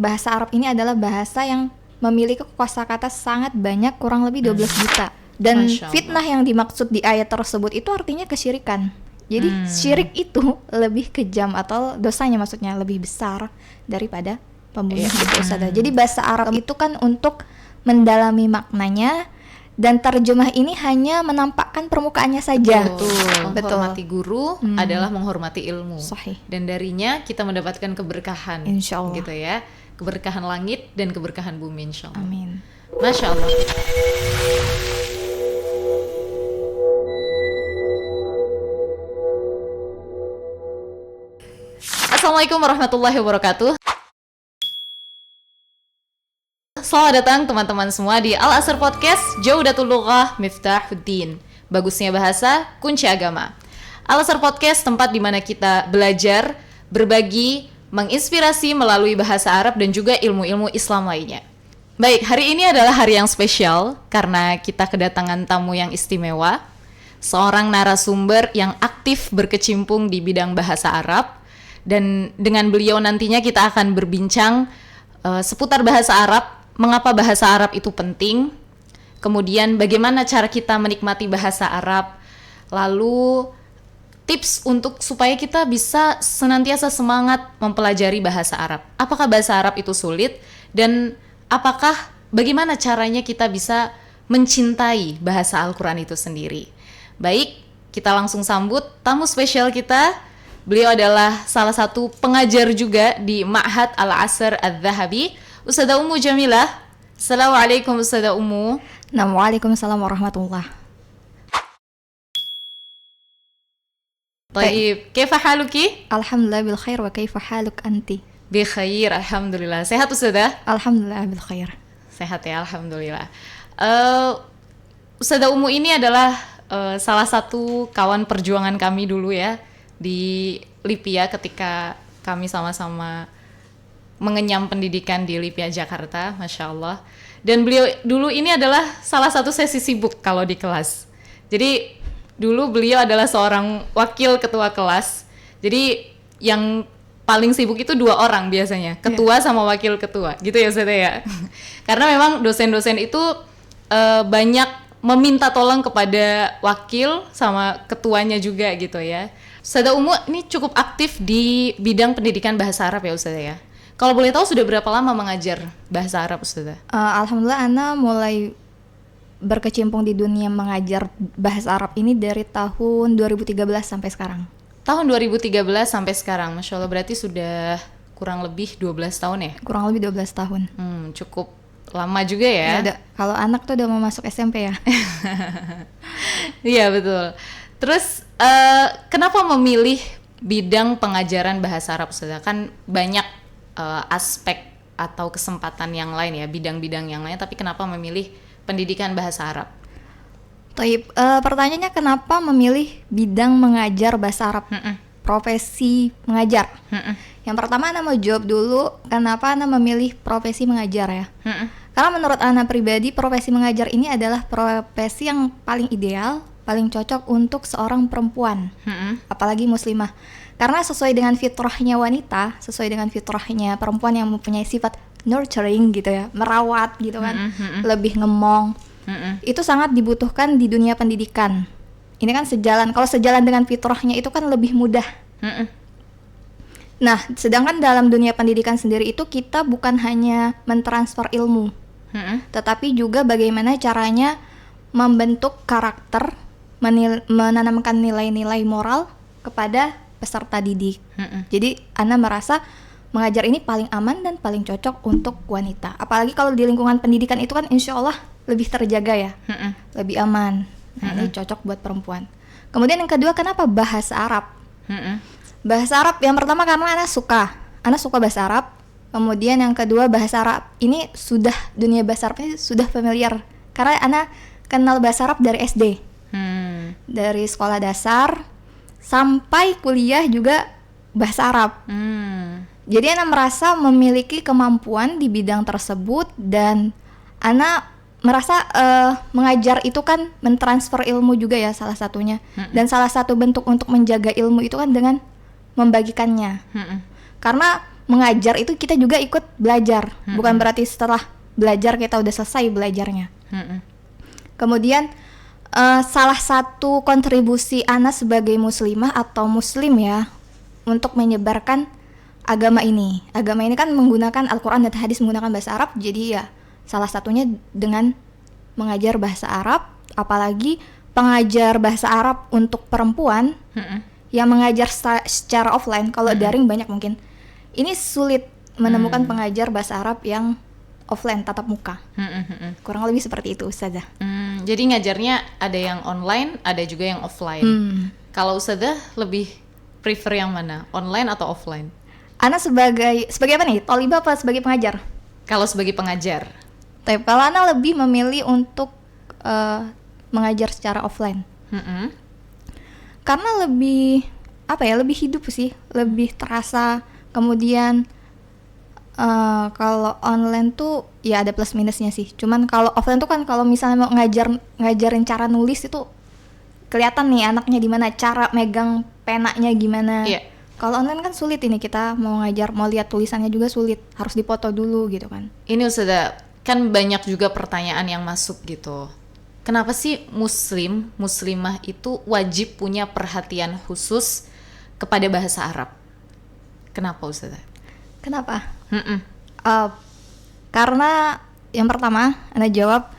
bahasa Arab ini adalah bahasa yang memiliki kosakata sangat banyak, kurang lebih 12 juta. Dan fitnah yang dimaksud di ayat tersebut itu artinya kesyirikan. Jadi syirik itu lebih kejam, atau dosanya maksudnya lebih besar daripada pembunuhan gitu Ustazah. Jadi bahasa Arab itu kan untuk mendalami maknanya, dan terjemah ini hanya menampakkan permukaannya saja. Betul. Menghormati guru adalah menghormati ilmu. Sahih. Dan darinya kita mendapatkan keberkahan. Insyaallah. Gitu ya. Keberkahan langit dan keberkahan bumi insyaallah. Amin. Masya Allah. Assalamualaikum warahmatullahi wabarakatuh. Selamat datang teman-teman semua di Al-Asr Podcast, Jaudatul Lughah Miftahuddin. Bagusnya bahasa, kunci agama. Al-Asr Podcast, tempat di mana kita belajar, berbagi, menginspirasi melalui bahasa Arab dan juga ilmu-ilmu Islam lainnya. Baik, hari ini adalah hari yang spesial karena kita kedatangan tamu yang istimewa, seorang narasumber yang aktif berkecimpung di bidang bahasa Arab. Dan dengan beliau nantinya kita akan berbincang seputar bahasa Arab, mengapa bahasa Arab itu penting, kemudian bagaimana cara kita menikmati bahasa Arab, lalu tips untuk supaya kita bisa senantiasa semangat mempelajari bahasa Arab. Apakah bahasa Arab itu sulit, dan bagaimana caranya kita bisa mencintai bahasa Al-Quran itu sendiri. Baik, kita langsung sambut tamu spesial kita. Beliau adalah salah satu pengajar juga di Ma'had Al-Asr Adz-Dzahabi, Ustadzah Ummu Jamilah. Assalamualaikum Ustadzah Ummu. Waalaikumsalam warahmatullahi. Baik, kaifa haluki? Alhamdulillah bil khair, wa kaifa haluk anti? Bi khair, alhamdulillah. Sehat Ustadzah? Alhamdulillah bil khair. Sehat ya, alhamdulillah. Ustadzah Ummu ini adalah salah satu kawan perjuangan kami dulu ya di Lipia ketika kami sama-sama mengenyam pendidikan di Lipia Jakarta, Masya Allah. Dan beliau dulu ini adalah salah satu sesi sibuk kalau di kelas. Jadi dulu beliau adalah seorang wakil ketua kelas. Jadi yang paling sibuk itu 2 orang biasanya, ketua sama wakil ketua, gitu ya Ustazah ya. Karena memang dosen-dosen itu banyak meminta tolong kepada wakil sama ketuanya juga gitu ya. Ustadzah Ummu ini cukup aktif di bidang pendidikan bahasa Arab ya Ustadzah ya. Kalau boleh tahu sudah berapa lama mengajar bahasa Arab Ustadzah? Alhamdulillah Ana mulai berkecimpung di dunia mengajar bahasa Arab ini dari tahun 2013 sampai sekarang. Tahun 2013 sampai sekarang, Masya Allah, berarti sudah kurang lebih 12 tahun ya? Kurang lebih 12 tahun. Cukup lama juga ya? Kalau anak tuh udah mau masuk SMP ya. Iya betul. Terus kenapa memilih bidang pengajaran bahasa Arab Ustazah? Kan banyak aspek atau kesempatan yang lain ya, bidang-bidang yang lain, tapi kenapa memilih pendidikan bahasa Arab? Pertanyaannya kenapa memilih bidang mengajar bahasa Arab, profesi mengajar. Yang pertama Ana mau jawab dulu kenapa Ana memilih profesi mengajar ya. Karena menurut Ana pribadi profesi mengajar ini adalah profesi yang paling ideal, paling cocok untuk seorang perempuan, apalagi muslimah. Karena sesuai dengan fitrahnya wanita, sesuai dengan fitrahnya perempuan yang mempunyai sifat nurturing gitu ya, merawat gitu kan, lebih ngemong. Itu sangat dibutuhkan di dunia pendidikan. Ini kan kalau sejalan dengan fitrahnya itu kan lebih mudah. Nah, sedangkan dalam dunia pendidikan sendiri itu kita bukan hanya mentransfer ilmu, tetapi juga bagaimana caranya membentuk karakter, menanamkan nilai-nilai moral kepada peserta didik. Jadi Ana merasa mengajar ini paling aman dan paling cocok untuk wanita. Apalagi kalau di lingkungan pendidikan itu kan insya Allah lebih terjaga ya, lebih aman. Ini cocok buat perempuan. Kemudian yang kedua, kenapa bahasa Arab? Bahasa Arab yang pertama karena Ana suka bahasa Arab. Kemudian yang kedua, bahasa Arab ini dunia bahasa Arab ini sudah familiar karena Ana kenal bahasa Arab dari SD. Dari sekolah dasar sampai kuliah juga bahasa Arab. Jadi Ana merasa memiliki kemampuan di bidang tersebut, dan Ana merasa mengajar itu kan mentransfer ilmu juga ya salah satunya. Dan salah satu bentuk untuk menjaga ilmu itu kan dengan membagikannya. Karena mengajar itu kita juga ikut belajar. Bukan berarti setelah belajar kita udah selesai belajarnya. Kemudian salah satu kontribusi ana sebagai muslimah atau muslim ya untuk menyebarkan agama ini. Agama ini kan menggunakan Al-Quran dan hadis menggunakan bahasa Arab. Jadi ya salah satunya dengan mengajar bahasa Arab. Apalagi pengajar bahasa Arab untuk perempuan yang mengajar secara offline. Kalau daring banyak mungkin. Ini sulit menemukan pengajar bahasa Arab yang offline, tatap muka. Kurang lebih seperti itu, Ustazah. Jadi ngajarnya ada yang online, ada juga yang offline. Kalau Ustazah lebih prefer yang mana? Online atau offline? Ana sebagai apa nih? Thalibah apa sebagai pengajar? Kalau sebagai pengajar. Tapi kalau Ana lebih memilih untuk mengajar secara offline. Karena lebih lebih hidup sih, lebih terasa. Kemudian kalau online tuh ya ada plus minusnya sih. Cuman kalau offline tuh kan kalau misalnya mau ngajarin cara nulis itu kelihatan nih anaknya di mana, cara megang penanya gimana. Kalau online kan sulit, ini kita mau ngajar, mau lihat tulisannya juga sulit, harus dipoto dulu gitu kan. Ini Ustazah, kan banyak juga pertanyaan yang masuk gitu. Kenapa sih muslimah itu wajib punya perhatian khusus kepada bahasa Arab? Kenapa Ustazah? Kenapa? Karena yang pertama, Anda jawab,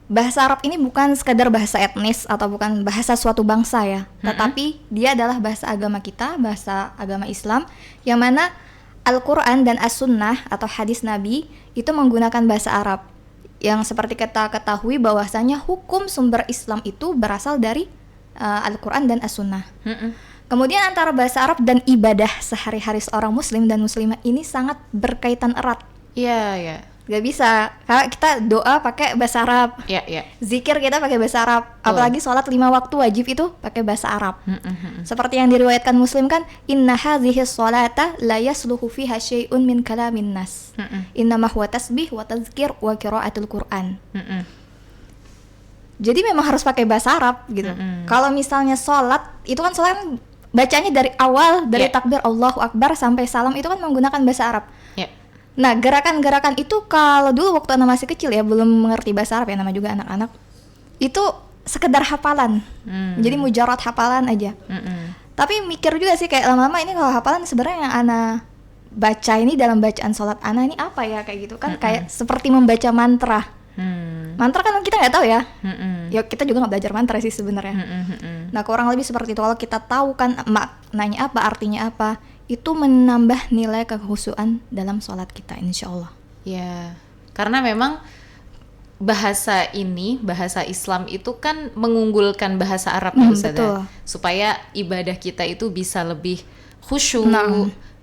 bahasa Arab ini bukan sekadar bahasa etnis atau bukan bahasa suatu bangsa ya, tetapi dia adalah bahasa agama kita, bahasa agama Islam, yang mana Al-Quran dan As-Sunnah atau hadis Nabi itu menggunakan bahasa Arab. Yang seperti kita ketahui bahwasanya hukum sumber Islam itu berasal dari Al-Quran dan As-Sunnah. Kemudian antara bahasa Arab dan ibadah sehari-hari seorang muslim dan muslimah ini sangat berkaitan erat. Iya. Gak bisa, karena kita doa pakai bahasa Arab. Zikir kita pakai bahasa Arab. Apalagi sholat 5 waktu wajib itu pakai bahasa Arab. Seperti yang diriwayatkan Muslim kan, inna hadhihi sholata la yasluhu fiha syai'un min kalamin nas. Innama huwa tasbih wa tazkir wa qiraatul Qur'an. Jadi memang harus pakai bahasa Arab gitu. Kalau misalnya sholat, itu kan sholat bacanya dari awal, dari takbir Allahu Akbar sampai salam itu kan menggunakan bahasa Arab. Nah, gerakan-gerakan itu kalau dulu waktu anak masih kecil ya, belum mengerti bahasa Arab ya, nama juga anak-anak, itu sekedar hafalan. Jadi mujarad hafalan aja. Tapi mikir juga sih kayak lama-lama ini kalau hafalan sebenarnya yang anak baca ini dalam bacaan sholat anak ini apa ya, kayak gitu kan, kayak seperti membaca mantra. Mantra kan kita nggak tahu ya. Ya kita juga nggak belajar mantra sih sebenarnya. Nah, kurang lebih seperti itu. Kalau kita tahu kan maknanya apa, artinya apa, itu menambah nilai kekhusyuan dalam sholat kita, insya Allah. Ya, karena memang bahasa Islam itu kan mengunggulkan bahasa Arab ya Ustazah, supaya ibadah kita itu bisa lebih khusyuk,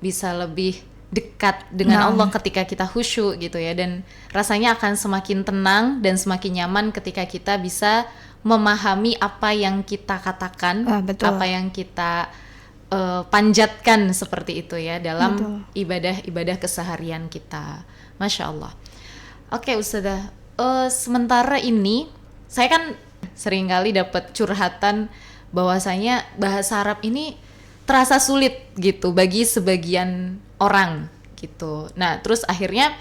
bisa lebih dekat dengan Allah ketika kita khusyuk gitu ya, dan rasanya akan semakin tenang dan semakin nyaman ketika kita bisa memahami apa yang kita katakan, apa yang kita panjatkan seperti itu ya dalam ibadah keseharian kita. Masya Allah. Oke Ustazah, sementara ini saya kan seringkali dapat curhatan bahwasanya bahasa Arab ini terasa sulit gitu bagi sebagian orang gitu. Nah, terus akhirnya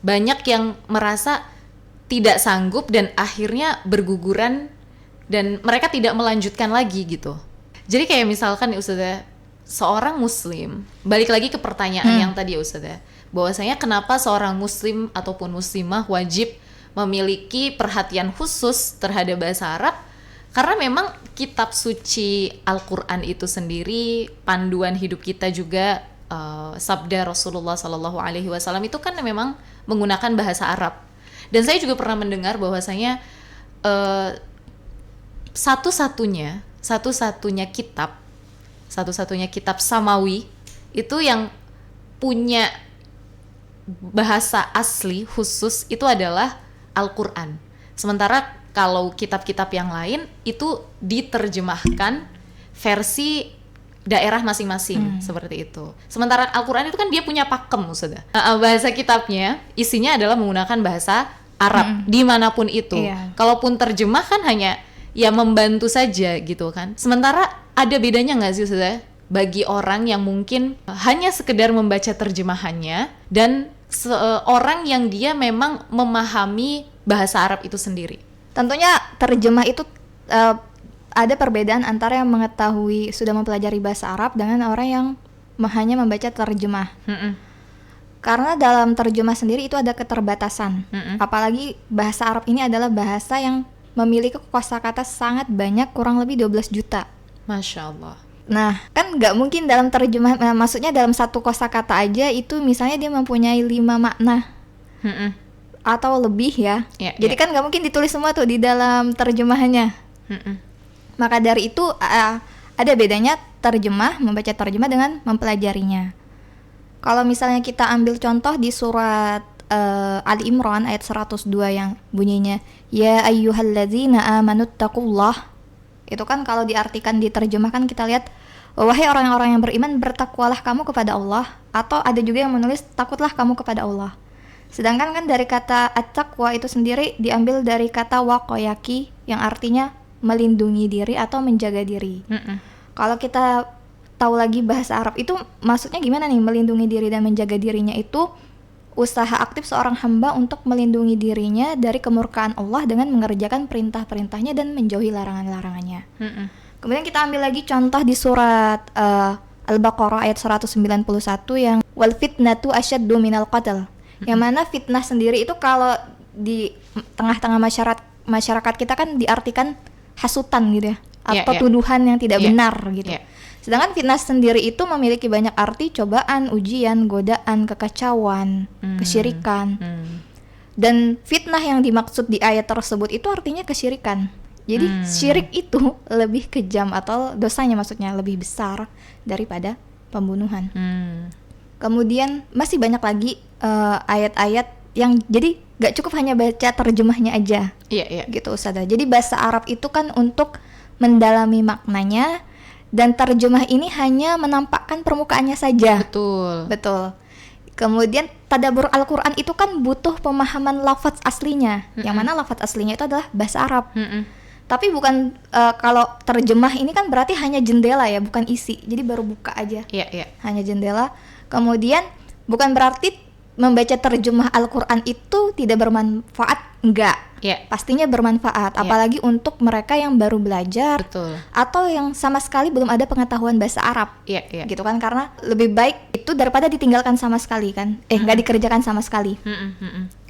banyak yang merasa tidak sanggup dan akhirnya berguguran dan mereka tidak melanjutkan lagi gitu. Jadi kayak misalkan Ustazah, seorang muslim, balik lagi ke pertanyaan yang tadi Ustazah, bahwasanya kenapa seorang muslim ataupun muslimah wajib memiliki perhatian khusus terhadap bahasa Arab? Karena memang kitab suci Al-Quran itu sendiri, panduan hidup kita juga, sabda Rasulullah SAW itu kan memang menggunakan bahasa Arab. Dan saya juga pernah mendengar bahwasanya satu-satunya kitab samawi itu yang punya bahasa asli khusus itu adalah Al-Quran. Sementara kalau kitab-kitab yang lain itu diterjemahkan versi daerah masing-masing seperti itu. Sementara Al-Quran itu kan dia punya pakem Ustazah. Bahasa kitabnya isinya adalah menggunakan bahasa Arab dimanapun itu. Kalaupun terjemah kan hanya ya membantu saja gitu kan. Sementara ada bedanya nggak sih Ustazah bagi orang yang mungkin hanya sekedar membaca terjemahannya dan orang yang dia memang memahami bahasa Arab itu sendiri? Tentunya terjemah itu ada perbedaan antara yang mengetahui sudah mempelajari bahasa Arab dengan orang yang hanya membaca terjemah. Karena dalam terjemah sendiri itu ada keterbatasan. Apalagi bahasa Arab ini adalah bahasa yang memiliki kosakata sangat banyak, kurang lebih 12 juta. Masya Allah. Nah, kan nggak mungkin dalam terjemah, maksudnya dalam satu kosakata aja itu misalnya dia mempunyai 5 makna atau lebih ya. Jadi kan nggak mungkin ditulis semua tuh di dalam terjemahannya. Maka dari itu ada bedanya membaca terjemah dengan mempelajarinya. Kalau misalnya kita ambil contoh di surat Ali Imran ayat 102 yang bunyinya ya ayyuhalladzina amanuttaqullah. Itu kan kalau diartikan diterjemahkan kita lihat wahai orang-orang yang beriman bertakwalah kamu kepada Allah, atau ada juga yang menulis takutlah kamu kepada Allah. Sedangkan kan dari kata at-taqwa itu sendiri diambil dari kata waqayaki yang artinya melindungi diri atau menjaga diri. Kalau kita tahu lagi bahasa Arab itu maksudnya gimana nih, melindungi diri dan menjaga dirinya itu usaha aktif seorang hamba untuk melindungi dirinya dari kemurkaan Allah dengan mengerjakan perintah-perintahnya dan menjauhi larangan-larangannya. Kemudian kita ambil lagi contoh di surat Al-Baqarah ayat 191 yang wal fitnatu asyaddu minal qatl. Yang mana fitnah sendiri itu kalau di tengah-tengah masyarakat kita kan diartikan hasutan gitu ya, atau tuduhan yang tidak benar gitu. Sedangkan fitnah sendiri itu memiliki banyak arti, cobaan, ujian, godaan, kekacauan, kesyirikan. Dan fitnah yang dimaksud di ayat tersebut itu artinya kesyirikan. Jadi syirik itu lebih kejam atau dosanya maksudnya lebih besar daripada pembunuhan. Kemudian masih banyak lagi ayat-ayat yang jadi gak cukup hanya baca terjemahnya aja. Gitu Ustazah. Jadi bahasa Arab itu kan untuk mendalami maknanya, dan terjemah ini hanya menampakkan permukaannya saja. Betul. Kemudian tadabbur Al-Quran itu kan butuh pemahaman lafaz aslinya, yang mana lafaz aslinya itu adalah bahasa Arab. Tapi bukan kalau terjemah ini kan berarti hanya jendela ya, bukan isi. Jadi baru buka aja. Hanya jendela. Kemudian bukan berarti membaca terjemah Al-Quran itu tidak bermanfaat. Enggak. Pastinya bermanfaat, apalagi untuk mereka yang baru belajar. Atau yang sama sekali belum ada pengetahuan bahasa Arab. Gitu kan, karena lebih baik itu daripada ditinggalkan sama sekali kan. Nggak dikerjakan sama sekali.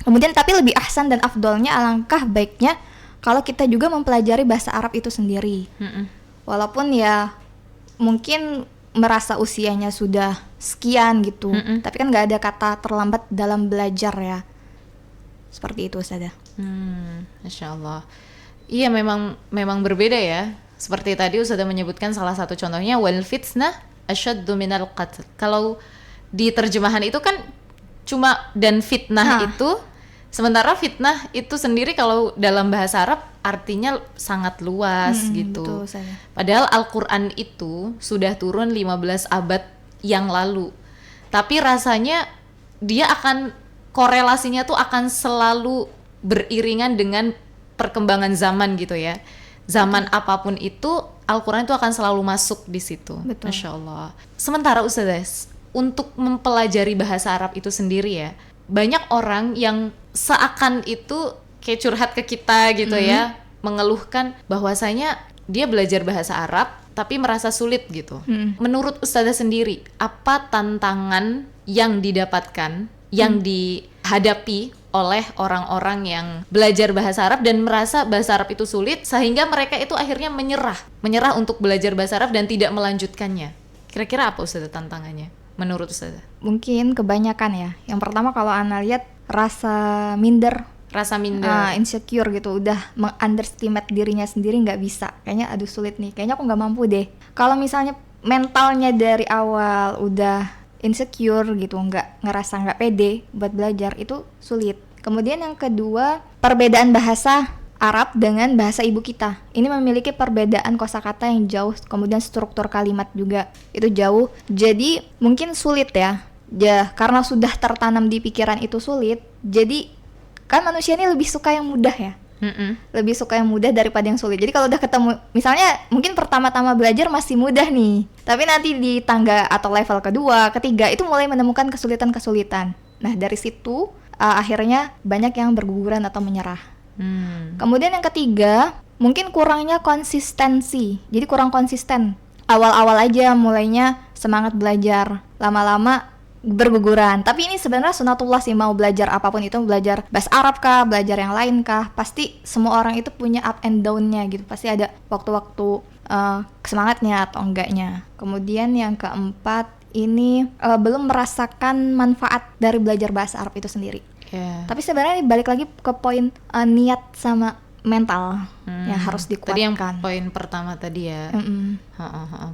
Kemudian tapi lebih ahsan dan afdolnya, alangkah baiknya kalau kita juga mempelajari bahasa Arab itu sendiri. Walaupun ya mungkin merasa usianya sudah sekian gitu, tapi kan nggak ada kata terlambat dalam belajar ya. Seperti itu Ustazah. Masya Allah. Iya, memang berbeda ya. Seperti tadi Ustazah menyebutkan salah satu contohnya wal fitnah asyaddu minal qatl. Kalau di terjemahan itu kan cuma dan fitnah itu, sementara fitnah itu sendiri kalau dalam bahasa Arab artinya sangat luas gitu. Betul, padahal Al-Quran itu sudah turun 15 abad yang lalu. Tapi rasanya dia korelasinya tuh akan selalu beriringan dengan perkembangan zaman gitu ya. Zaman apapun itu Al-Quran itu akan selalu masuk di situ. Masya Allah. Sementara Ustazah, untuk mempelajari bahasa Arab itu sendiri ya, banyak orang yang seakan itu kayak curhat ke kita gitu ya, mengeluhkan bahwasanya dia belajar bahasa Arab tapi merasa sulit gitu. Menurut Ustazah sendiri, apa tantangan yang didapatkan, yang dihadapi oleh orang-orang yang belajar bahasa Arab dan merasa bahasa Arab itu sulit, sehingga mereka itu akhirnya menyerah untuk belajar bahasa Arab dan tidak melanjutkannya? Kira-kira apa Ustazah tantangannya menurut Ustazah? Mungkin kebanyakan ya. Yang pertama kalau Ana lihat rasa minder, insecure gitu, udah meng-underestimate dirinya sendiri, nggak bisa, kayaknya aduh sulit nih, kayaknya aku nggak mampu deh. Kalau misalnya mentalnya dari awal udah insecure gitu, ngerasa nggak pede buat belajar, itu sulit. Kemudian yang kedua, perbedaan bahasa Arab dengan bahasa ibu kita. Ini memiliki perbedaan kosakata yang jauh, kemudian struktur kalimat juga itu jauh. Jadi mungkin sulit ya, karena sudah tertanam di pikiran itu sulit. Jadi kan manusia ini lebih suka yang mudah ya. Lebih suka yang mudah daripada yang sulit. Jadi kalau udah ketemu, misalnya mungkin pertama-tama belajar masih mudah nih, tapi nanti di tangga atau level kedua, ketiga itu mulai menemukan kesulitan-kesulitan. Nah dari situ akhirnya banyak yang berguguran atau menyerah. Kemudian yang ketiga, mungkin kurangnya konsistensi. Jadi kurang konsisten. Awal-awal aja mulainya semangat belajar, lama-lama berguguran. Tapi ini sebenarnya sunatullah sih, mau belajar apapun itu, belajar bahasa Arab kah, belajar yang lain kah, pasti semua orang itu punya up and down-nya gitu. Pasti ada waktu-waktu semangatnya atau enggaknya. Kemudian yang keempat, ini belum merasakan manfaat dari belajar bahasa Arab itu sendiri. Tapi sebenarnya balik lagi ke poin niat sama mental yang harus dikuatkan. Tadi yang poin pertama tadi ya.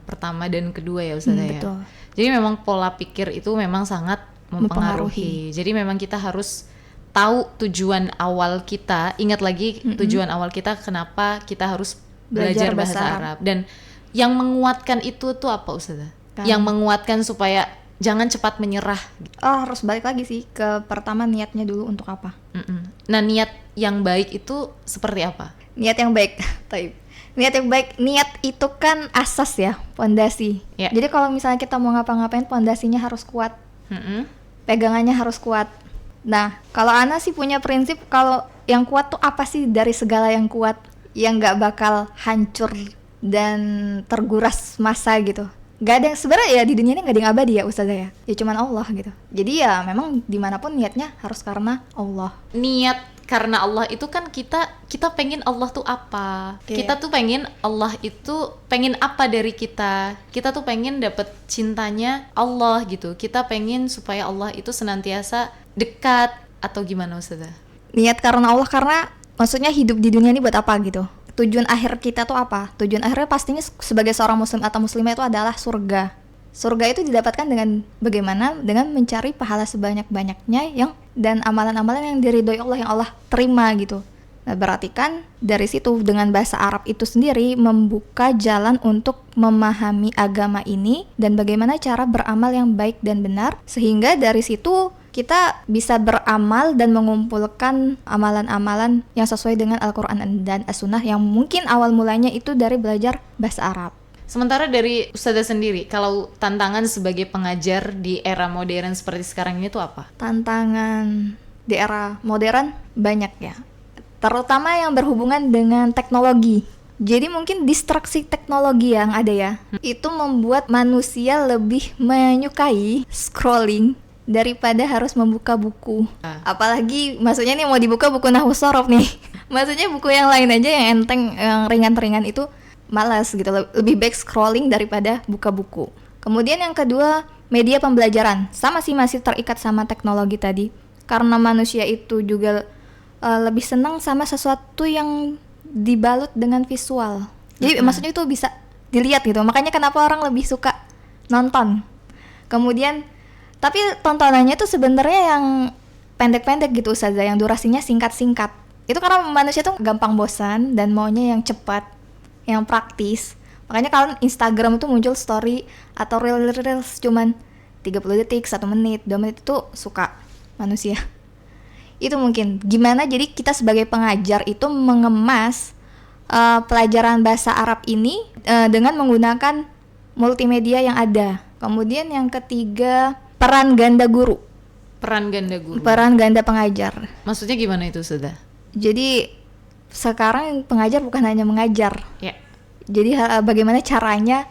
Pertama dan kedua ya Ustazah ya. Betul. Jadi memang pola pikir itu memang sangat mempengaruhi. Jadi memang kita harus tahu tujuan awal kita. Ingat lagi tujuan awal kita, kenapa kita harus belajar bahasa Arab. Dan yang menguatkan itu tuh apa Ustazah? Yang menguatkan supaya jangan cepat menyerah. Harus balik lagi sih ke pertama, niatnya dulu untuk apa. Nah niat yang baik itu seperti apa? Niat yang baik, niat yang baik, niat itu kan asas ya, fondasi. Jadi kalau misalnya kita mau ngapa-ngapain, fondasinya harus kuat, pegangannya harus kuat. Nah kalau Ana sih punya prinsip, kalau yang kuat tuh apa sih dari segala yang kuat, yang gak bakal hancur dan terguras masa gitu. Gak ada, sebenarnya ya di dunia ini gak ada yang abadi ya Ustazah ya. Ya cuman Allah gitu. Jadi ya memang dimanapun niatnya harus karena Allah. Niat karena Allah itu kan kita pengen Allah tuh apa? Kita tuh pengen Allah itu pengen apa dari kita? Kita tuh pengen dapet cintanya Allah gitu. Kita pengen supaya Allah itu senantiasa dekat atau gimana Ustazah? Niat karena Allah, karena maksudnya hidup di dunia ini buat apa gitu. Tujuan akhir kita tuh apa? Tujuan akhirnya pastinya sebagai seorang muslim atau muslimah itu adalah surga. Surga itu didapatkan dengan bagaimana? Dengan mencari pahala sebanyak-banyaknya dan amalan-amalan yang diridhoi Allah, yang Allah terima gitu. Nah, berarti kan dari situ dengan bahasa Arab itu sendiri membuka jalan untuk memahami agama ini dan bagaimana cara beramal yang baik dan benar, sehingga dari situ kita bisa beramal dan mengumpulkan amalan-amalan yang sesuai dengan Al-Quran dan As-Sunnah yang mungkin awal mulanya itu dari belajar bahasa Arab. Sementara dari Ustazah sendiri, kalau tantangan sebagai pengajar di era modern seperti sekarang ini tuh apa? Tantangan di era modern banyak ya, terutama yang berhubungan dengan teknologi. Jadi mungkin distraksi teknologi yang ada ya, itu membuat manusia lebih menyukai scrolling daripada harus membuka buku. Apalagi maksudnya nih mau dibuka buku Nahwu Shorof nih. Maksudnya buku yang lain aja yang enteng, yang ringan-ringan itu malas gitu. Lebih baik scrolling daripada buka buku. Kemudian yang kedua, media pembelajaran. Sama sih, masih terikat sama teknologi tadi. Karena manusia itu juga lebih senang sama sesuatu yang dibalut dengan visual. Jadi maksudnya itu bisa dilihat gitu. Makanya kenapa orang lebih suka nonton. Kemudian tapi tontonannya tuh sebenarnya yang pendek-pendek gitu Ustazah, yang durasinya singkat-singkat. Itu karena manusia tuh gampang bosan dan maunya yang cepat, yang praktis. Makanya kalau Instagram itu muncul story atau reels cuman 30 detik, 1 menit, 2 menit itu suka manusia. Itu mungkin gimana jadi kita sebagai pengajar itu mengemas pelajaran bahasa Arab ini dengan menggunakan multimedia yang ada. Kemudian yang ketiga, peran ganda guru. Peran ganda guru. Peran ganda pengajar. Maksudnya gimana itu Ustazah? Jadi sekarang pengajar bukan hanya mengajar. Jadi bagaimana caranya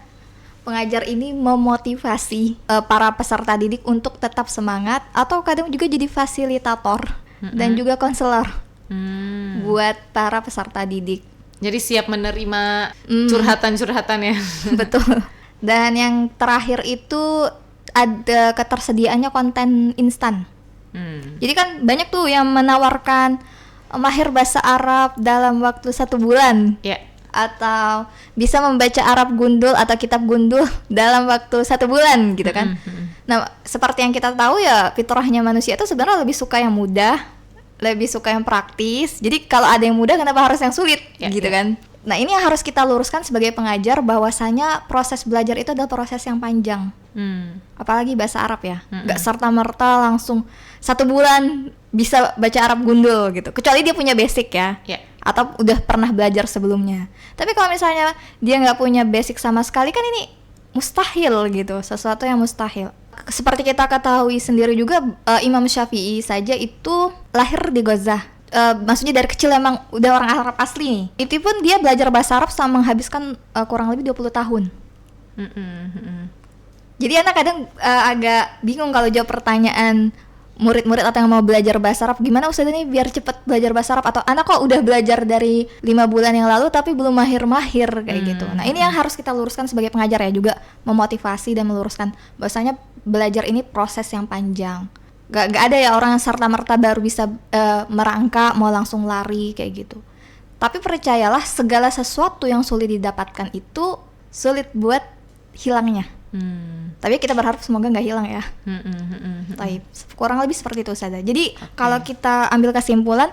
pengajar ini memotivasi para peserta didik untuk tetap semangat, atau kadang juga jadi fasilitator dan juga konselor buat para peserta didik. Jadi siap menerima curhatan-curhatan ya. Betul. Dan yang terakhir itu ada ketersediaannya konten instan. Jadi kan banyak tuh yang menawarkan mahir bahasa Arab dalam waktu 1 bulan. Atau bisa membaca Arab gundul atau kitab gundul dalam waktu 1 bulan gitu kan. Nah, seperti yang kita tahu ya, fitrahnya manusia itu sebenarnya lebih suka yang mudah, lebih suka yang praktis. Jadi kalau ada yang mudah, kenapa harus yang sulit gitu kan. Nah, ini yang harus kita luruskan sebagai pengajar, bahwasanya proses belajar itu adalah proses yang panjang. Apalagi bahasa Arab ya, nggak serta-merta langsung 1 bulan bisa baca Arab gundul gitu. Kecuali dia punya basic ya. atau udah pernah belajar sebelumnya. Tapi kalau misalnya dia nggak punya basic sama sekali, kan ini mustahil gitu, sesuatu yang mustahil. Seperti kita ketahui sendiri juga, Imam Syafi'i saja itu lahir di Gaza. Maksudnya dari kecil emang udah orang Arab asli nih. Itu pun dia belajar bahasa Arab selama menghabiskan kurang lebih 20 tahun. Jadi anak kadang agak bingung kalau jawab pertanyaan murid-murid atau yang mau belajar bahasa Arab, gimana Ustazah nih biar cepet belajar bahasa Arab, atau anak kok udah belajar dari 5 bulan yang lalu tapi belum mahir-mahir kayak gitu. Nah ini yang harus kita luruskan sebagai pengajar ya, juga memotivasi dan meluruskan bahwasanya belajar ini proses yang panjang. Gak ada ya orang yang serta-merta baru bisa merangkak mau langsung lari kayak gitu. Tapi percayalah, segala sesuatu yang sulit didapatkan itu sulit buat hilangnya. Tapi kita berharap semoga nggak hilang ya. Taib. Kurang lebih seperti itu saja. Jadi kalau kita ambil kesimpulan,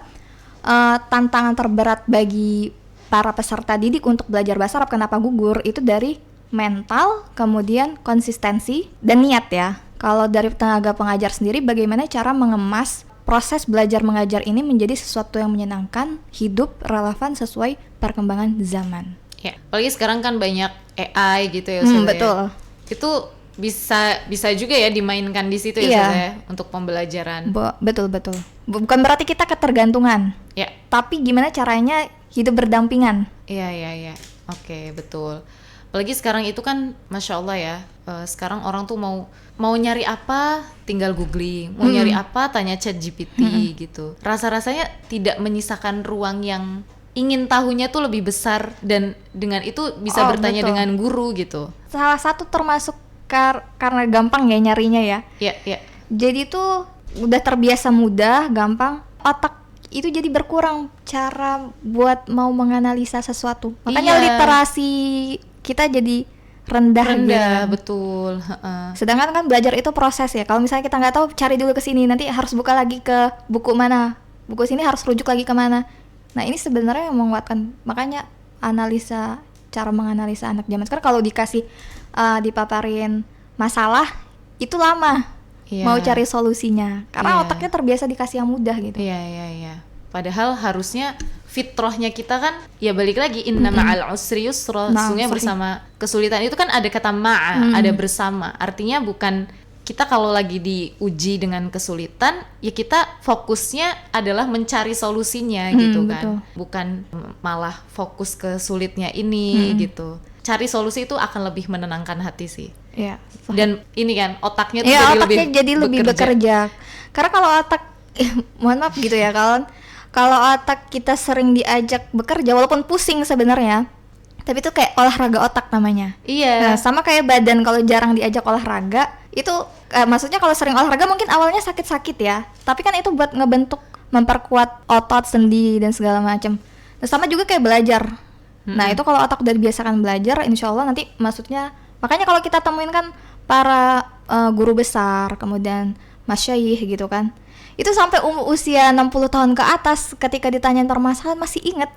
tantangan terberat bagi para peserta didik untuk belajar bahasa Arab kenapa gugur itu dari mental, kemudian konsistensi dan niat ya. Kalau dari tenaga pengajar sendiri, bagaimana cara mengemas proses belajar mengajar ini menjadi sesuatu yang menyenangkan, hidup, relevan sesuai perkembangan zaman. Ya, apalagi sekarang kan banyak AI gitu ya Ustazah. Betul. Itu bisa juga ya dimainkan di situ ya Ustazah ya, untuk pembelajaran. Betul. Bukan berarti kita ketergantungan. Ya. Tapi gimana caranya hidup berdampingan. Iya. Oke, betul. Apalagi sekarang itu kan Masya Allah ya, sekarang orang tuh mau nyari apa tinggal googling, mau nyari apa tanya ChatGPT gitu. Rasa-rasanya tidak menyisakan ruang yang ingin tahunya tuh lebih besar, dan dengan itu bisa bertanya dengan guru gitu. Salah satu termasuk karena gampang ya nyarinya ya. Iya. Jadi tuh udah terbiasa mudah, gampang, otak itu jadi berkurang cara buat mau menganalisa sesuatu. Makanya literasi kita jadi rendah gitu. Betul. Sedangkan kan belajar itu proses ya. Kalau misalnya kita nggak tahu, cari dulu ke sini, nanti harus buka lagi ke buku mana, buku sini harus rujuk lagi ke mana. Nah ini sebenarnya yang menguatkan, makanya cara menganalisa anak zaman sekarang kalau dikasih dipaparin masalah itu lama mau cari solusinya karena otaknya terbiasa dikasih yang mudah gitu. Iya. Padahal harusnya fitrahnya kita kan ya balik lagi inna ma'al usri yusra, sesungguhnya bersama kesulitan itu kan ada kata ma'a, ada bersama. Artinya bukan kita kalau lagi diuji dengan kesulitan, ya kita fokusnya adalah mencari solusinya gitu kan. Betul. Bukan malah fokus ke sulitnya ini gitu. Cari solusi itu akan lebih menenangkan hati sih. Iya. Dan ini kan otaknya tuh jadi lebih bekerja. Karena kalau otak mohon maaf gitu ya, kalau otak kita sering diajak bekerja walaupun pusing sebenarnya, tapi itu kayak olahraga otak namanya. Iya. Nah, sama kayak badan kalau jarang diajak olahraga, itu maksudnya kalau sering olahraga mungkin awalnya sakit-sakit ya, tapi kan itu buat ngebentuk, memperkuat otot, sendi dan segala macam. Nah, sama juga kayak belajar. Nah, itu kalau otak udah dibiasakan belajar, insya Allah nanti maksudnya, makanya kalau kita temuin kan para guru besar, kemudian masyayikh gitu kan, itu sampai usia 60 tahun ke atas ketika ditanyain permasalahan masih ingat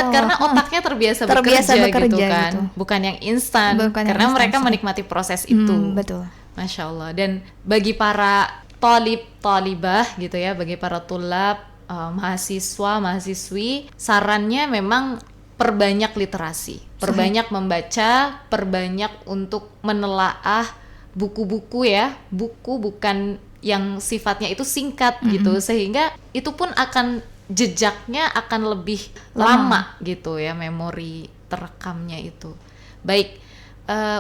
karena otaknya terbiasa bekerja gitu kan gitu. Bukan yang instan karena mereka menikmati proses itu. Betul. Masya Allah. Dan bagi para talibah gitu ya, bagi para tulab, mahasiswa, mahasiswi, sarannya memang perbanyak literasi, perbanyak membaca, perbanyak untuk menelaah buku-buku ya, buku bukan yang sifatnya itu singkat gitu, sehingga itu pun akan jejaknya akan lebih lama gitu ya, memori terekamnya itu. Baik,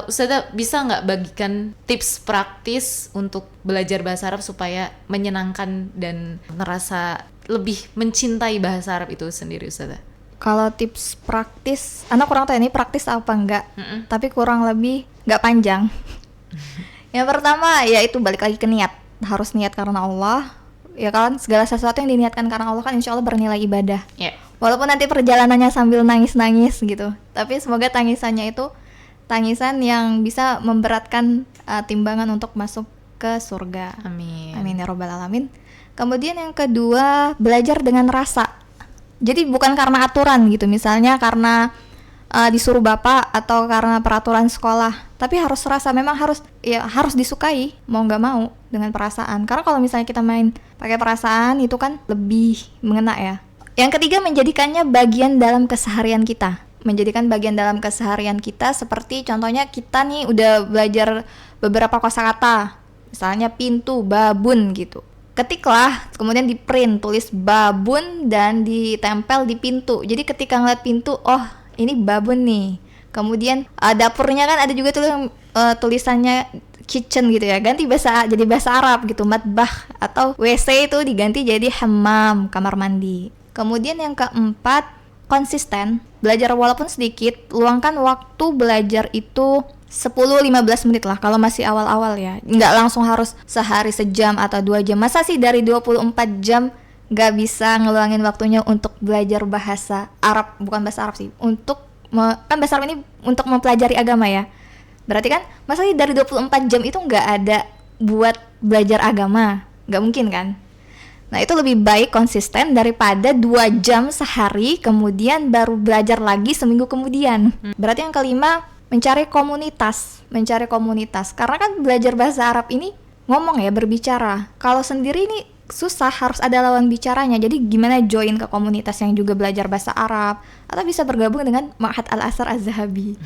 Ustazah bisa nggak bagikan tips praktis untuk belajar bahasa Arab supaya menyenangkan dan merasa lebih mencintai bahasa Arab itu sendiri, Ustazah? Kalau tips praktis, anak kurang tahu ini praktis apa enggak, tapi kurang lebih nggak panjang. Yang pertama ya itu balik lagi ke niat, harus niat karena Allah. Ya kan, segala sesuatu yang diniatkan karena Allah kan insya Allah bernilai ibadah. Walaupun nanti perjalanannya sambil nangis-nangis gitu, tapi semoga tangisannya itu tangisan yang bisa memberatkan timbangan untuk masuk ke surga. Amin ya robbal alamin. Kemudian yang kedua, belajar dengan rasa. Jadi bukan karena aturan gitu, misalnya karena disuruh bapak atau karena peraturan sekolah, tapi harus rasa, memang harus disukai mau nggak mau dengan perasaan. Karena kalau misalnya kita main pakai perasaan itu kan lebih mengena ya. Yang ketiga, menjadikannya bagian dalam keseharian kita. Menjadikan bagian dalam keseharian kita, seperti contohnya kita nih udah belajar beberapa kosakata, misalnya pintu, babun gitu. Ketiklah, kemudian di print, tulis babun dan ditempel di pintu. Jadi ketika ngeliat pintu, oh ini babun nih. Kemudian dapurnya kan ada juga tulisannya kitchen gitu ya, ganti jadi bahasa Arab gitu, matbah, atau WC itu diganti jadi hammam, kamar mandi. Kemudian yang keempat, konsisten, belajar walaupun sedikit, luangkan waktu belajar itu 10-15 menit lah kalau masih awal-awal ya, nggak langsung harus sehari sejam atau 2 jam. Masa sih dari 24 jam nggak bisa ngeluangin waktunya untuk belajar bahasa Arab, bukan bahasa Arab sih, untuk kan bahasa Arab ini untuk mempelajari agama ya. Berarti kan masa sih dari 24 jam itu nggak ada buat belajar agama, nggak mungkin kan. Nah itu lebih baik konsisten daripada 2 jam sehari kemudian baru belajar lagi seminggu kemudian. Berarti yang kelima, mencari komunitas. Karena kan belajar bahasa Arab ini ngomong ya, berbicara. Kalau sendiri ini susah, harus ada lawan bicaranya. Jadi gimana join ke komunitas yang juga belajar bahasa Arab, atau bisa bergabung dengan Ma'had Al-Azhar Az-Zahabi.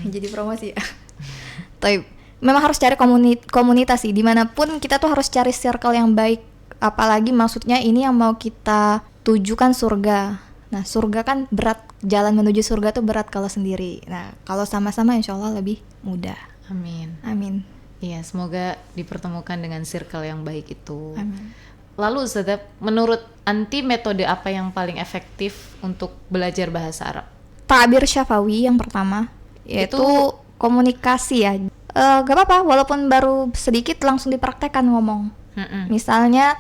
Jadi promosi ya. Tapi memang harus cari komunitas sih. Dimanapun kita tuh harus cari circle yang baik. Apalagi maksudnya ini yang mau kita tujukan surga. Nah surga kan berat, jalan menuju surga tuh berat kalau sendiri. Nah kalau sama-sama insya Allah lebih mudah. Amin. Iya, semoga dipertemukan dengan circle yang baik itu. Amin. Lalu Ustazah, menurut Anti metode apa yang paling efektif untuk belajar bahasa Arab? Ta'bir syafawi yang pertama, yaitu komunikasi ya. Gak apa-apa, walaupun baru sedikit langsung dipraktekkan ngomong. Misalnya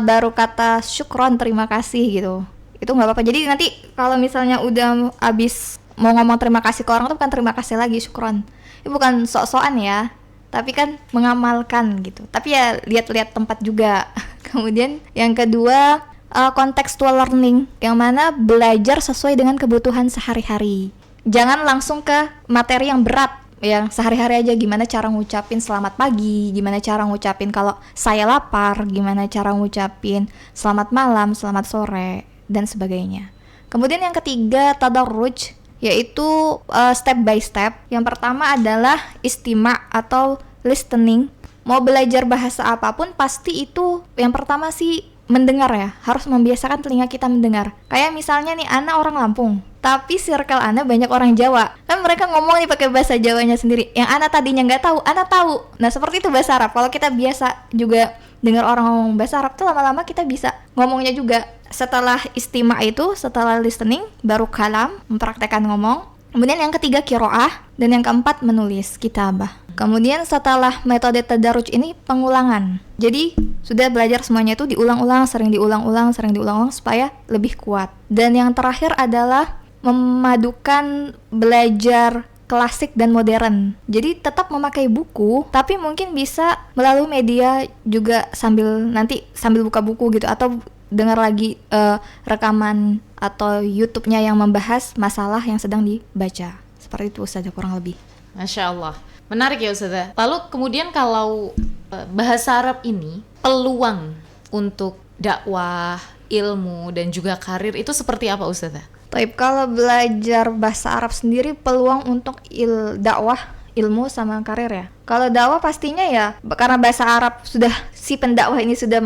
baru kata syukron, terima kasih gitu. Itu nggak apa-apa. Jadi nanti kalau misalnya udah abis mau ngomong terima kasih ke orang, itu bukan terima kasih lagi, syukron. Itu bukan sok-sokan ya, tapi kan mengamalkan gitu. Tapi ya lihat-lihat tempat juga. Kemudian yang kedua, contextual learning, yang mana belajar sesuai dengan kebutuhan sehari-hari. Jangan langsung ke materi yang berat, yang sehari-hari aja. Gimana cara ngucapin selamat pagi, gimana cara ngucapin kalau saya lapar, gimana cara ngucapin selamat malam, selamat sore, dan sebagainya. Kemudian yang ketiga, tadarruj, yaitu step by step. Yang pertama adalah istima' atau listening. Mau belajar bahasa apapun pasti itu yang pertama sih mendengar ya, harus membiasakan telinga kita mendengar. Kayak misalnya nih, Ana orang Lampung, tapi circle Ana banyak orang Jawa, kan mereka ngomong nih pakai bahasa Jawanya sendiri, yang Ana tadinya nggak tahu, Ana tahu. Nah seperti itu bahasa Arab. Kalau kita biasa juga dengar orang ngomong bahasa Arab tuh, lama-lama kita bisa ngomongnya juga. Setelah istima' itu, setelah listening, baru kalam, mempraktekkan ngomong. Kemudian yang ketiga kiroah, dan yang keempat menulis kitabah. Kemudian setelah metode tadarruj ini pengulangan. Jadi sudah belajar semuanya itu diulang-ulang, sering diulang-ulang supaya lebih kuat. Dan yang terakhir adalah memadukan belajar klasik dan modern. Jadi tetap memakai buku, tapi mungkin bisa melalui media juga sambil buka buku gitu, atau dengar lagi rekaman atau YouTube-nya yang membahas masalah yang sedang dibaca. Seperti itu Ustazah kurang lebih. Masya Allah, menarik ya Ustazah. Lalu kemudian kalau bahasa Arab ini peluang untuk dakwah, ilmu, dan juga karir itu seperti apa Ustazah? Kalau belajar bahasa Arab sendiri, peluang untuk dakwah, ilmu, sama karir ya. Kalau dakwah pastinya ya, karena bahasa Arab sudah, si pendakwah ini sudah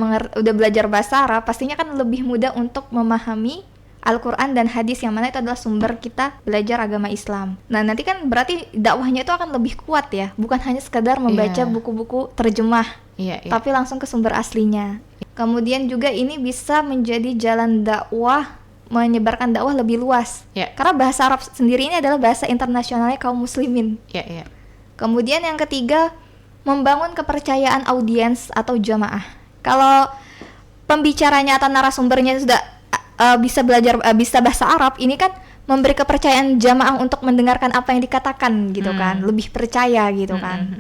belajar bahasa Arab, pastinya kan lebih mudah untuk memahami Al-Quran dan hadis, yang mana itu adalah sumber kita belajar agama Islam. Nah nanti kan berarti dakwahnya itu akan lebih kuat ya, bukan hanya sekadar membaca buku-buku terjemah, tapi langsung ke sumber aslinya. Kemudian juga ini bisa menjadi jalan dakwah, menyebarkan dakwah lebih luas. Karena bahasa Arab sendiri ini adalah bahasa internasionalnya kaum muslimin. Kemudian yang ketiga, membangun kepercayaan audiens atau jamaah. Kalau pembicaranya atau narasumbernya sudah bisa bahasa Arab, ini kan memberi kepercayaan jamaah untuk mendengarkan apa yang dikatakan gitu kan, lebih percaya gitu kan.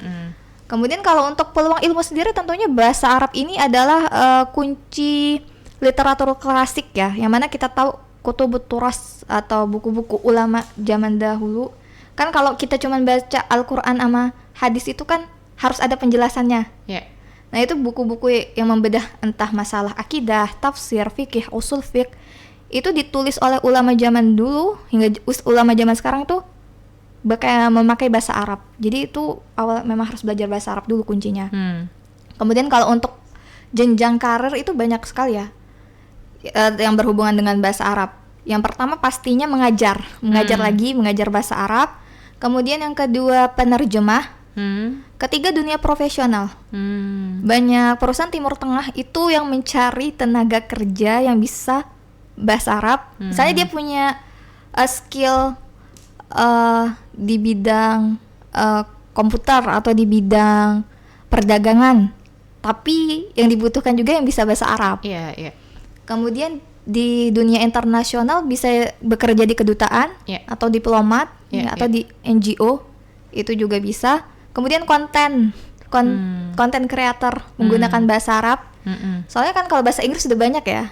Kemudian kalau untuk peluang ilmu sendiri, tentunya bahasa Arab ini adalah kunci literatur klasik ya, yang mana kita tahu kutubut turas atau buku-buku ulama zaman dahulu. Kan kalau kita cuma baca Al-Quran sama hadis itu kan harus ada penjelasannya. Nah itu buku-buku yang membedah entah masalah akidah, tafsir, fikih, usul fiqh, itu ditulis oleh ulama zaman dulu hingga ulama zaman sekarang tuh bakal memakai bahasa Arab. Jadi itu awal memang harus belajar bahasa Arab dulu kuncinya. Kemudian kalau untuk jenjang karir itu banyak sekali ya yang berhubungan dengan bahasa Arab. Yang pertama pastinya mengajar lagi, mengajar bahasa Arab. Kemudian yang kedua penerjemah. Ketiga dunia profesional. Banyak perusahaan Timur Tengah itu yang mencari tenaga kerja yang bisa bahasa Arab. Misalnya dia punya skill di bidang komputer atau di bidang perdagangan, tapi yang dibutuhkan juga yang bisa bahasa Arab. Kemudian di dunia internasional bisa bekerja di kedutaan atau diplomat atau di NGO, itu juga bisa. Kemudian konten creator menggunakan bahasa Arab. Soalnya kan kalau bahasa Inggris sudah banyak ya.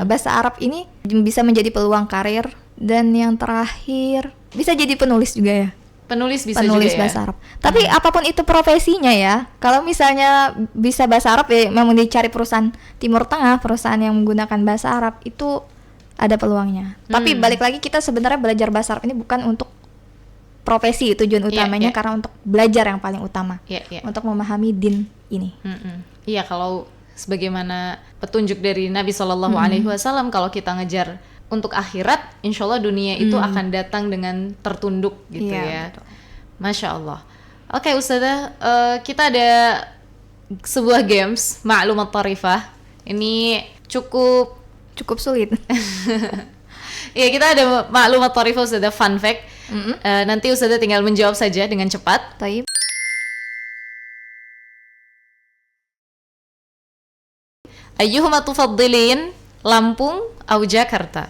Bahasa Arab ini bisa menjadi peluang karir. Dan yang terakhir bisa jadi penulis juga ya. Penulis bisa penulis juga bahasa Arab. Tapi apapun itu profesinya ya, kalau misalnya bisa bahasa Arab ya memang dicari perusahaan Timur Tengah, perusahaan yang menggunakan bahasa Arab itu ada peluangnya. Tapi balik lagi kita sebenarnya belajar bahasa Arab ini bukan untuk profesi tujuan utamanya, karena untuk belajar yang paling utama, untuk memahami din ini. Iya, kalau sebagaimana petunjuk dari Nabi Shallallahu Alaihi Wasallam, kalau kita ngejar untuk akhirat, insya Allah dunia itu akan datang dengan tertunduk gitu ya. Betul. Masya Allah. Oke Ustazah, kita ada sebuah games maklumat tarifah. Ini cukup sulit. Iya, kita ada maklumat tarifah Ustazah, fun fact. Nanti Ustazah tinggal menjawab saja dengan cepat. Taib. Ayyuhuma tufaddilin, Lampung atau Jakarta?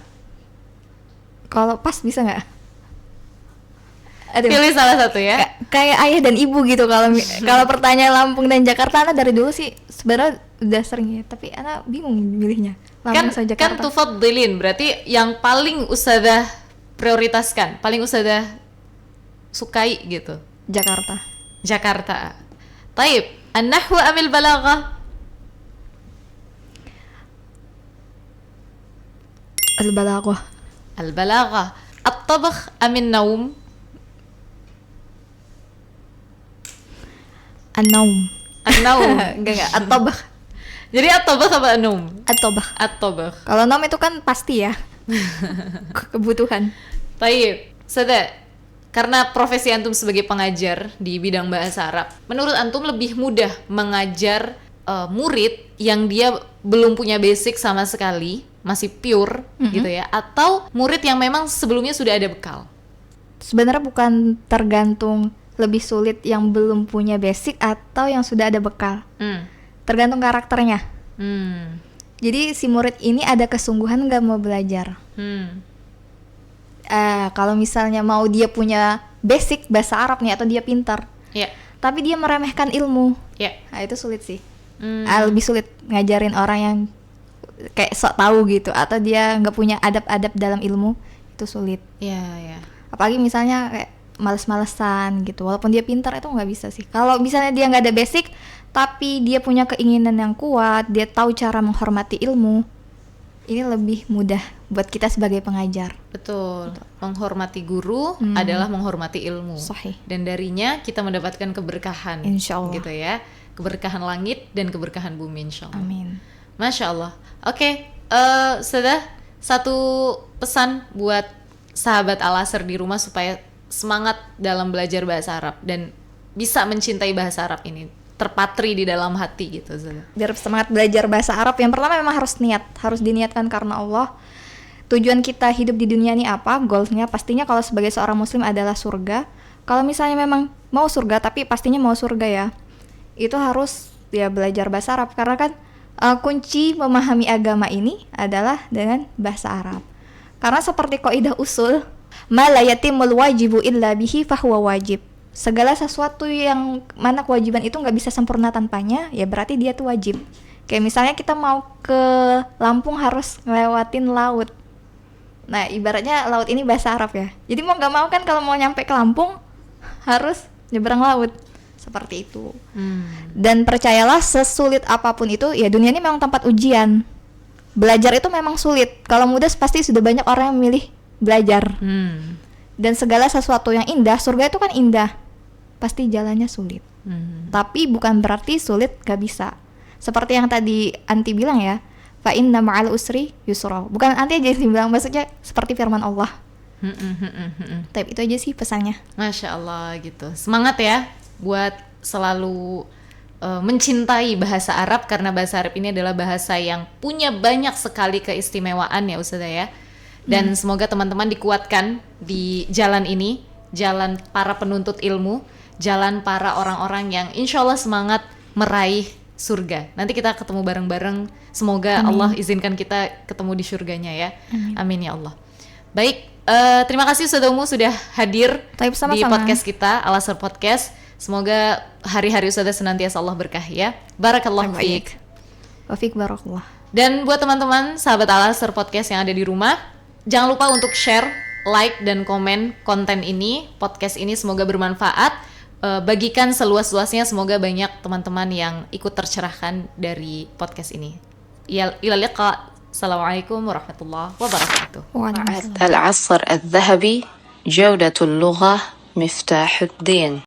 Kalau pas bisa nggak? Pilih salah satu ya. Kayak ayah dan ibu gitu kalau pertanyaan Lampung dan Jakarta, Ana dari dulu sih sebenarnya udah sering ya, tapi Ana bingung milihnya. Lampung atau Jakarta. Kan tufaddilin berarti yang paling Ustazah prioritaskan, paling Ustazah sukai gitu. Jakarta. Taib, an-nahwu amil balaghah? Al-balaghah. At-tabakh amin naum? An-naum. Enggak. At-tabakh. Jadi at-tabakh apa an-naum? At-tabakh. Kalau naum itu kan pasti ya. Kebutuhan. Taib. Sada, karena profesi antum sebagai pengajar di bidang bahasa Arab, menurut antum lebih mudah mengajar murid yang dia belum punya basic sama sekali, masih pure gitu ya, atau murid yang memang sebelumnya sudah ada bekal? Sebenarnya bukan tergantung lebih sulit yang belum punya basic atau yang sudah ada bekal. Tergantung karakternya. Jadi si murid ini ada kesungguhan nggak mau belajar. Kalau misalnya mau dia punya basic bahasa Arab nih atau dia pintar, tapi dia meremehkan ilmu, nah itu sulit sih. Lebih sulit ngajarin orang yang kayak sok tahu gitu, atau dia nggak punya adab-adab dalam ilmu, itu sulit. Apalagi misalnya kayak males-malesan gitu, walaupun dia pintar itu nggak bisa sih. Kalau misalnya dia nggak ada basic tapi dia punya keinginan yang kuat, dia tahu cara menghormati ilmu, ini lebih mudah buat kita sebagai pengajar. Betul. Menghormati guru adalah menghormati ilmu. Sahih. Dan darinya kita mendapatkan keberkahan. Insyaallah. Gitu ya. Keberkahan langit dan keberkahan bumi, insyaallah. Amin. Masya Allah. Oke, sudah satu pesan buat sahabat Al-Azhar di rumah supaya semangat dalam belajar bahasa Arab dan bisa mencintai bahasa Arab ini, terpatri di dalam hati gitu. Biar semangat belajar bahasa Arab, yang pertama memang harus diniatkan karena Allah. Tujuan kita hidup di dunia ini apa? Goalsnya pastinya kalau sebagai seorang muslim adalah surga. Kalau misalnya memang mau surga, tapi pastinya mau surga ya, itu harus ya belajar bahasa Arab, karena kan kunci memahami agama ini adalah dengan bahasa Arab. Karena seperti kaidah usul, ma la yatimul wajibu illa bihi fahuwa wajib. Segala sesuatu yang mana kewajiban itu nggak bisa sempurna tanpanya, ya berarti dia tuh wajib. Kayak misalnya kita mau ke Lampung harus ngelewatin laut. Nah, ibaratnya laut ini bahasa Arab ya. Jadi mau nggak mau kan kalau mau nyampe ke Lampung harus nyebrang laut. Seperti itu. Dan percayalah, sesulit apapun itu, ya dunia ini memang tempat ujian. belajar itu memang sulit. Kalau mudah pasti sudah banyak orang yang memilih belajar. Dan segala sesuatu yang indah, surga itu kan indah, pasti jalannya sulit. Tapi bukan berarti sulit gak bisa. Seperti yang tadi Anti bilang ya, fa inna ma'al usri yusra. Bukan Anti aja sih bilang, maksudnya seperti firman Allah. Tapi itu aja sih pesannya. Masya Allah gitu. Semangat ya buat selalu mencintai bahasa Arab, karena bahasa Arab ini adalah bahasa yang punya banyak sekali keistimewaan ya Ustazah ya. Dan semoga teman-teman dikuatkan di jalan ini, jalan para penuntut ilmu, jalan para orang-orang yang insya Allah semangat meraih surga. Nanti kita ketemu bareng-bareng, semoga Allah izinkan kita ketemu di surganya ya. Amin ya Allah. Baik, terima kasih Ustazah Umu sudah hadir di podcast kita, Al-Azhar Podcast. Semoga hari-hari Ustazah senantiasa Allah berkah ya. Barakallahu fiik. Wa fiik barakallah. Dan buat teman-teman sahabat Al-Azhar Podcast yang ada di rumah, jangan lupa untuk share, like, dan komen konten ini, podcast ini. Semoga bermanfaat. Bagikan seluas-luasnya, semoga banyak teman-teman yang ikut tercerahkan dari podcast ini. Ila liqa. Assalamualaikum warahmatullahi wabarakatuh. العصر الذهبي جودة اللغة مفتاح الدين.